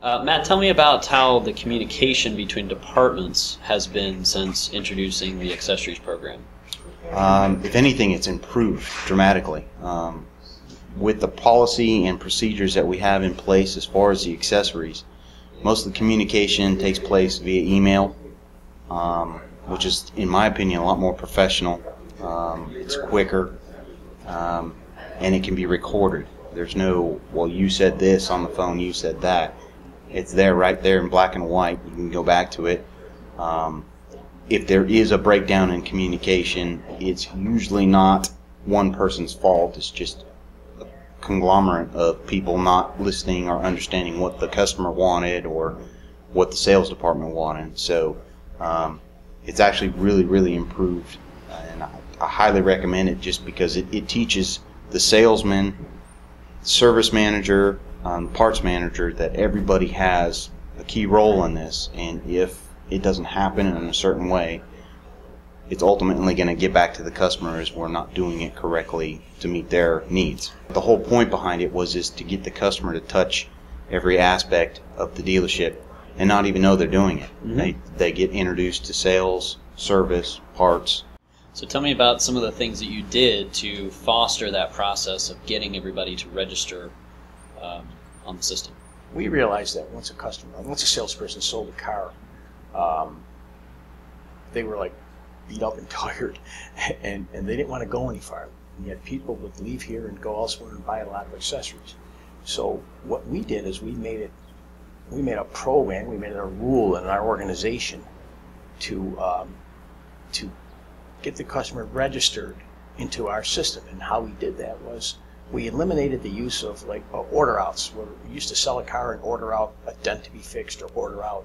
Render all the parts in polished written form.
Matt, tell me about how the communication between departments has been since introducing the accessories program. If anything, it's improved dramatically. With the policy and procedures that we have in place as far as the accessories, most of the communication takes place via email, which is, in my opinion, a lot more professional. It's quicker, and it can be recorded. There's no, well, you said this on the phone, you said that. It's there, right there in black and white. You can go back to it. If there is a breakdown in communication, it's usually not one person's fault. It's just a conglomerate of people not listening or understanding what the customer wanted or what the sales department wanted. So it's actually really, really improved, and I highly recommend it just because it teaches the salesman, service manager, parts manager that everybody has a key role in this, and if it doesn't happen in a certain way, it's ultimately going to get back to the customer as we're not doing it correctly to meet their needs. The whole point behind it was to get the customer to touch every aspect of the dealership and not even know they're doing it. Mm-hmm. They get introduced to sales, service, parts. So tell me about some of the things that you did to foster that process of getting everybody to register on the system. We realized that once a salesperson sold a car, they were like beat up and tired, and they didn't want to go any farther. And yet people would leave here and go elsewhere and buy a lot of accessories. So what we did is we made a program, we made it a rule in our organization to get the customer registered into our system. And how we did that was we eliminated the use of like order outs, where we used to sell a car and order out a dent to be fixed or order out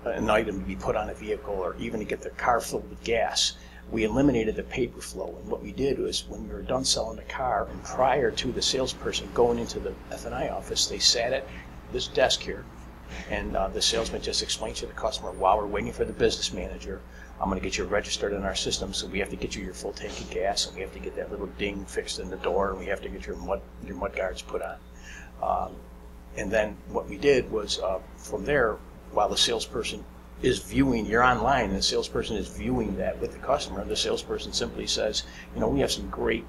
an item to be put on a vehicle, or even to get the car filled with gas. We eliminated the paper flow, and what we did was when we were done selling the car and prior to the salesperson going into the F&I office, they sat at this desk here, and the salesman just explained to the customer, while we're waiting for the business manager, I'm going to get you registered in our system, so we have to get you your full tank of gas, and we have to get that little ding fixed in the door, and we have to get your mud guards put on. And then what we did was, from there, while the salesperson is viewing, you're online, and the salesperson is viewing that with the customer, the salesperson simply says, you know, we have some great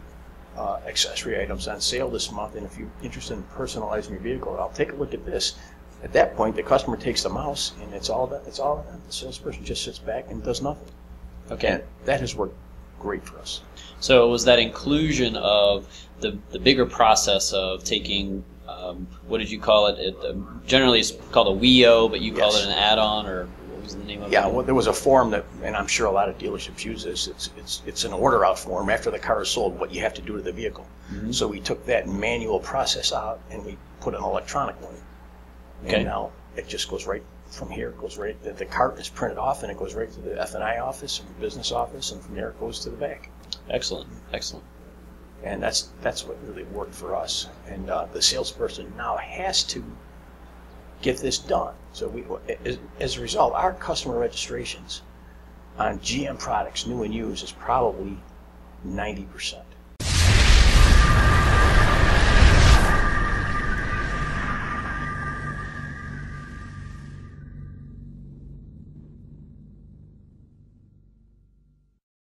accessory items on sale this month, and if you're interested in personalizing your vehicle, I'll take a look at this. At that point, the customer takes the mouse, and it's all done. The salesperson just sits back and does nothing. Okay. And that has worked great for us. So it was that inclusion of the bigger process of taking, what did you call it? Generally it's called a WEO, but you called it an add-on, or what was the name of it? Yeah, well, there was a form that, and I'm sure a lot of dealerships use this, it's an order out form after the car is sold, what you have to do to the vehicle. Mm-hmm. So we took that manual process out and we put an electronic one. Okay. And now it just goes right from here. It goes right. The cart is printed off, and it goes right to the F&I office and the business office, and from there it goes to the back. Excellent, excellent. And that's what really worked for us. And the salesperson now has to get this done. So as a result, our customer registrations on GM products, new and used, is probably 90%.